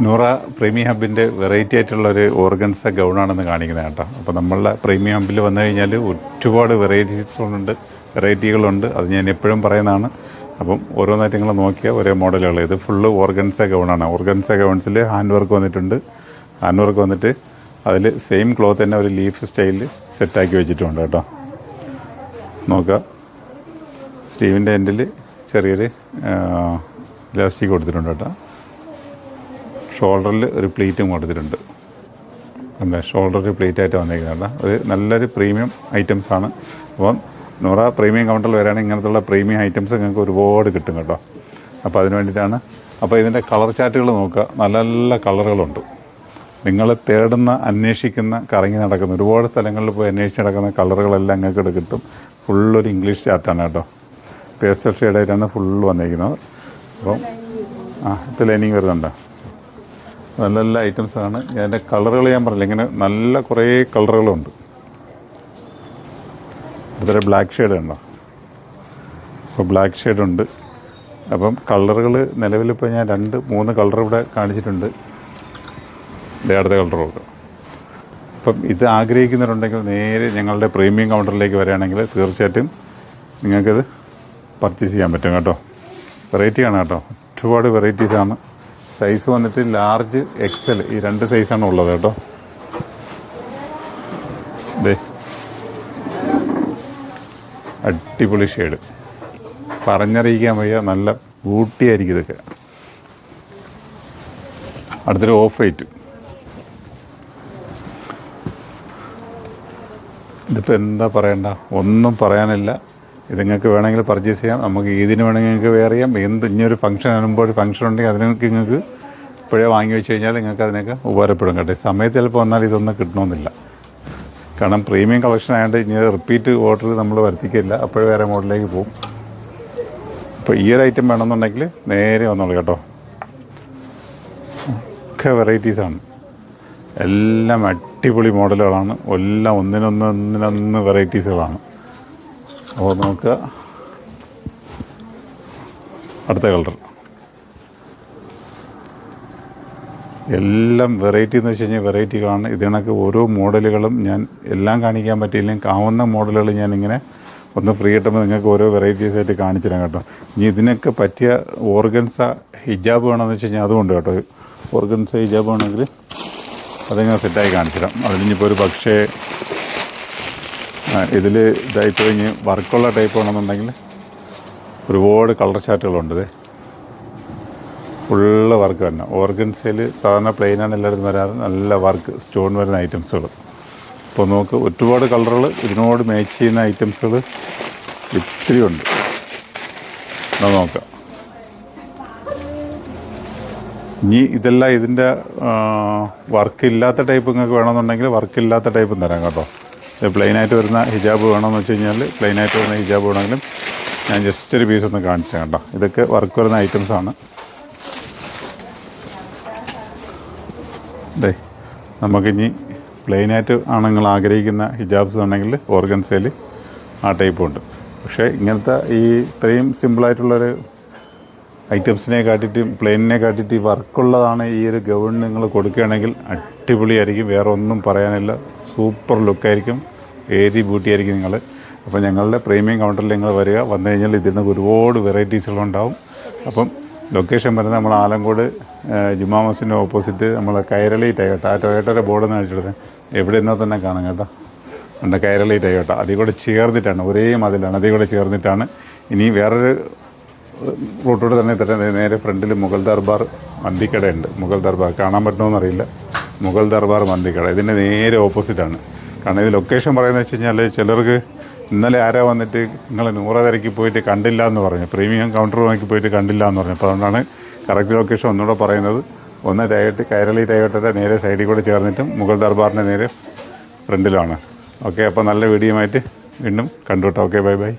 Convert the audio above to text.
Noora premium ഹബിൻ്റെ variety ആയിട്ടുള്ളൊരു organza ഗൗണാണെന്ന് കാണിക്കുന്നത് കേട്ടോ. അപ്പോൾ നമ്മളുടെ പ്രീമിയം ഹബിൽ വന്നു കഴിഞ്ഞാൽ ഒരുപാട് വെറൈറ്റികളുണ്ട്. അത് ഞാൻ എപ്പോഴും പറയുന്നതാണ്. അപ്പം ഓരോന്നായിട്ട് നിങ്ങൾ നോക്കിയാൽ ഒരേ മോഡലുകൾ. ഇത് ഫുള്ള് ഓർഗൻസ ഗൗണാണ്. ഓർഗൻസ ഗൗൺസിൽ ഹാൻഡ് വർക്ക് വന്നിട്ടുണ്ട്. ഹാൻഡ് വർക്ക് വന്നിട്ട് അതിൽ സെയിം ക്ലോത്ത് തന്നെ ഒരു ലീഫ് സ്റ്റൈലിൽ സെറ്റാക്കി വെച്ചിട്ടുണ്ട് കേട്ടോ. നോക്കുക, സ്ലീവിൻ്റെ എൻഡിൽ ചെറിയൊരു ഇലാസ്റ്റിക് കൊടുത്തിട്ടുണ്ട് കേട്ടോ. ഷോൾഡറിൽ ഒരു പ്ലേറ്റും കൊടുത്തിട്ടുണ്ട്. എന്താ ഷോൾഡറിൽ പ്ലേറ്റ് ആയിട്ട് വന്നിരിക്കുന്നത് അത് നല്ലൊരു പ്രീമിയം ഐറ്റംസാണ്. അപ്പം നൂറ പ്രീമിയം കൗണ്ടറിൽ വരികയാണെങ്കിൽ ഇങ്ങനത്തുള്ള പ്രീമിയം ഐറ്റംസ് നിങ്ങൾക്ക് ഒരുപാട് കിട്ടും കേട്ടോ. അപ്പോൾ അതിന് വേണ്ടിയിട്ടാണ്. അപ്പോൾ ഇതിൻ്റെ കളർ ചാർട്ടുകൾ നോക്കുക, നല്ല നല്ല കളറുകളുണ്ട്. നിങ്ങൾ തേടുന്ന, അന്വേഷിക്കുന്ന, കറങ്ങി നടക്കുന്ന, ഒരുപാട് സ്ഥലങ്ങളിൽ പോയി അന്വേഷിച്ച് നടക്കുന്ന കളറുകളെല്ലാം നിങ്ങൾക്ക് കിട്ടും. ഫുള്ളൊരു ഇംഗ്ലീഷ് ചാർട്ടാണ് കേട്ടോ. പേസ്റ്റൽ ഷെയ്ഡായിട്ടാണ് ഫുള്ള് വന്നിരിക്കുന്നത്. അപ്പം ഇത് ലൈനിങ് വരുന്നുണ്ടോ? നല്ല നല്ല ഐറ്റംസാണ്. അതിൻ്റെ കളറുകൾ ഞാൻ പറഞ്ഞില്ല, ഇങ്ങനെ നല്ല കുറേ കളറുകളുണ്ട്. ഇതൊരു ബ്ലാക്ക് ഷെയ്ഡ് ഉണ്ടോ? അപ്പോൾ ബ്ലാക്ക് ഷെയ്ഡുണ്ട്. അപ്പം കളറുകൾ നിലവിലിപ്പോൾ ഞാൻ 2-3 കളർ ഇവിടെ കാണിച്ചിട്ടുണ്ട്. അടുത്ത കളറുണ്ട്. അപ്പം ഇത് ആഗ്രഹിക്കുന്നവരുണ്ടെങ്കിൽ നേരെ ഞങ്ങളുടെ പ്രീമിയം കൗണ്ടറിലേക്ക് വരികയാണെങ്കിൽ തീർച്ചയായിട്ടും നിങ്ങൾക്കത് പർച്ചേസ് ചെയ്യാൻ പറ്റും കേട്ടോ. വെറൈറ്റിയാണ് കേട്ടോ, ഒരുപാട് വെറൈറ്റീസാണ്. സൈസ് വന്നിട്ട് ലാർജ്, എക്സൽ, ഈ 2 സൈസാണ് ഉള്ളത് കേട്ടോ. ഇതേ അടിപൊളി ഷെയ്ഡ്, പറഞ്ഞറിയിക്കാൻ വയ്യ, നല്ല ബ്യൂട്ടിയായിരിക്കും ഇതൊക്കെ. അടുത്തൊരു ഓഫ് വൈറ്റ്. ഇതിപ്പോൾ എന്താ പറയണ്ട, ഒന്നും പറയാനില്ല. ഇത് നിങ്ങൾക്ക് വേണമെങ്കിൽ പർച്ചേസ് ചെയ്യാം. നമുക്ക് ഇതിന് വേണമെങ്കിൽ നിങ്ങൾക്ക് വെയർ ചെയ്യാം. ഇനിയൊരു ഫംഗ്ഷൻ ആകുമ്പോൾ ഒരു ഫംഗ്ഷൻ ഉണ്ടെങ്കിൽ അതിനൊക്കെ നിങ്ങൾക്ക് ഇപ്പോഴേ വാങ്ങി വെച്ച് കഴിഞ്ഞാൽ നിങ്ങൾക്ക് അതിനൊക്കെ ഉപകാരപ്പെടും കേട്ടോ. സമയത്ത് ചിലപ്പോൾ വന്നാൽ ഇതൊന്നും കിട്ടണമെന്നില്ല. കാരണം പ്രീമിയം കളക്ഷൻ ആയതുകൊണ്ട് ഇനി റിപ്പീറ്റ് ഓർഡർ നമ്മൾ വരുത്തിക്കില്ല. അപ്പോഴേ വേറെ മോഡലിലേക്ക് പോകും. അപ്പോൾ ഈ ഒരു ഐറ്റം വേണമെന്നുണ്ടെങ്കിൽ നേരെ വന്നോളൂ കേട്ടോ. ഒക്കെ വെറൈറ്റീസാണ്, എല്ലാം അടിപൊളി മോഡലുകളാണ്. എല്ലാം ഒന്നിനൊന്ന് വെറൈറ്റീസുകളാണ്. അപ്പോൾ നോക്കുക, അടുത്ത കളർ. എല്ലാം വെറൈറ്റി എന്ന് വെച്ച് കഴിഞ്ഞാൽ വെറൈറ്റികളാണ്. ഇതിനൊക്കെ ഓരോ മോഡലുകളും ഞാൻ എല്ലാം കാണിക്കാൻ പറ്റിയില്ലെങ്കിൽ ആവുന്ന മോഡലുകൾ ഞാനിങ്ങനെ ഒന്ന് ഫ്രീ കിട്ടുമ്പോൾ നിങ്ങൾക്ക് ഓരോ വെറൈറ്റീസായിട്ട് കാണിച്ചു തരാം കേട്ടോ. ഇനി ഇതിനൊക്കെ പറ്റിയ ഓർഗൻസ ഹിജാബ് വേണമെന്ന് വെച്ച് കഴിഞ്ഞാൽ അതുകൊണ്ട് കേട്ടോ. ഓർഗൻസ ഹിജാബ് വേണമെങ്കിൽ അതിങ്ങനെ സെറ്റായി കാണിച്ചു തരാം. അതിനിപ്പോൾ ഒരു പക്ഷേ ഇതിൽ ഇതായിട്ട് കഴിഞ്ഞ് വർക്കുള്ള ടൈപ്പ് വേണമെന്നുണ്ടെങ്കിൽ ഒരുപാട് കളർ ചാർട്ടുകളുണ്ട്. ഇത് ഫുള്ള് വർക്ക് തന്നെ. ഓർഗൻസയിൽ സാധാരണ പ്ലെയിനാണ് എല്ലായിടത്തും വരാറ്, നല്ല വർക്ക് സ്റ്റോൺ വരുന്ന ഐറ്റംസുകൾ. അപ്പോൾ നമുക്ക് ഒരുപാട് കളറുകൾ ഇതിനോട് മാച്ച് ചെയ്യുന്ന ഐറ്റംസുകൾ ഇത്തിരി ഉണ്ട്. നോക്കാം. ഇനി ഇതെല്ലാം ഇതിൻ്റെ വർക്കില്ലാത്ത ടൈപ്പ് നിങ്ങൾക്ക് വേണമെന്നുണ്ടെങ്കിൽ വർക്കില്ലാത്ത ടൈപ്പും തരാം കേട്ടോ. പ്ലെയിനായിട്ട് വരുന്ന ഹിജാബ് വേണമെന്ന് വെച്ച് കഴിഞ്ഞാൽ പ്ലെയിനായിട്ട് വരുന്ന ഹിജാബ് വേണമെങ്കിലും ഞാൻ ജസ്റ്റ് ഒരു പീസ് ഒന്ന് കാണിച്ചു കേട്ടോ. ഇതൊക്കെ വർക്ക് വരുന്ന ഐറ്റംസാണ്. അതെ, നമുക്കിനി പ്ലെയിനായിട്ട് ആണ് നിങ്ങൾ ആഗ്രഹിക്കുന്ന ഹിജാബ്സ് ഉണ്ടെങ്കിൽ ഓർഗൻസയിൽ ആ ടൈപ്പുണ്ട്. പക്ഷേ ഇങ്ങനത്തെ ഈ ഇത്രയും സിമ്പിളായിട്ടുള്ളൊരു ഐറ്റംസിനെ കാട്ടിയിട്ട് പ്ലെയിനിനെ കാട്ടിയിട്ട് വർക്കുള്ളതാണ് ഈ ഒരു ഗൗൺ നിങ്ങൾ കൊടുക്കുകയാണെങ്കിൽ അടിപൊളിയായിരിക്കും. വേറെ ഒന്നും പറയാനില്ല. സൂപ്പർ ലുക്കായിരിക്കും, ഏരി ബ്യൂട്ടി ആയിരിക്കും നിങ്ങൾ. അപ്പോൾ ഞങ്ങളുടെ പ്രീമിയം കൗണ്ടറിൽ നിങ്ങൾ വരിക. വന്നു കഴിഞ്ഞാൽ ഇതിന് ഒരുപാട് വെറൈറ്റീസുകളുണ്ടാവും. അപ്പം ലൊക്കേഷൻ വരുന്നത് നമ്മൾ ആലങ്കോട് ജുമാ മസ്ജിദിൻ്റെ ഓപ്പോസിറ്റ് നമ്മൾ കൈരളി ടൊയോട്ട, ആ ടൊയോട്ടയുടെ ബോർഡൊന്ന് അടിച്ചെടുത്ത് എവിടെ നിന്നാൽ തന്നെ കാണാം കേട്ടോ. ഉണ്ട് കൈരളി ടൊയോട്ട. അതിൽ കൂടെ ചേർന്നിട്ടാണ്, ഒരേ മതിലാണ്, അതിൽ കൂടെ ചേർന്നിട്ടാണ്. ഇനി വേറൊരു റൂട്ടോട് തന്നെ നേരെ ഫ്രണ്ടിൽ മുഗൾ ദർബാർ മന്തിക്കടയുണ്ട്. മുഗൾ ദർബാർ കാണാൻ പറ്റുമോയെന്നറിയില്ല. മുഗൾ ദർബാർ മന്തിക്കട ഇതിൻ്റെ നേരെ ഓപ്പോസിറ്റാണ്. കാരണം ഇത് ലൊക്കേഷൻ പറയുന്നത് വെച്ച് കഴിഞ്ഞാൽ ചിലർക്ക് ഇന്നലെ ആരോ വന്നിട്ട് നിങ്ങൾ നൂറ തിരക്കി പോയിട്ട് കണ്ടില്ല എന്ന് പറഞ്ഞു, പ്രീമിയം കൗണ്ടർ നോക്കി പോയിട്ട് കണ്ടില്ല എന്ന് പറഞ്ഞു. അപ്പോൾ അതുകൊണ്ടാണ് കറക്റ്റ് ലൊക്കേഷൻ ഒന്നുകൂടെ പറയുന്നത്. ഒന്ന് കൈരളി ടൊയോട്ടയുടെ നേരെ സൈഡിൽ കൂടെ ചേർന്നിട്ടും മുഗൾ ദർബാറിൻ്റെ നേരെ ഫ്രണ്ടിലാണ്. ഓക്കെ, അപ്പോൾ നല്ല വീഡിയോ ആയിട്ട് വീണ്ടും കണ്ടുട്ടോ. Okay, bye bye.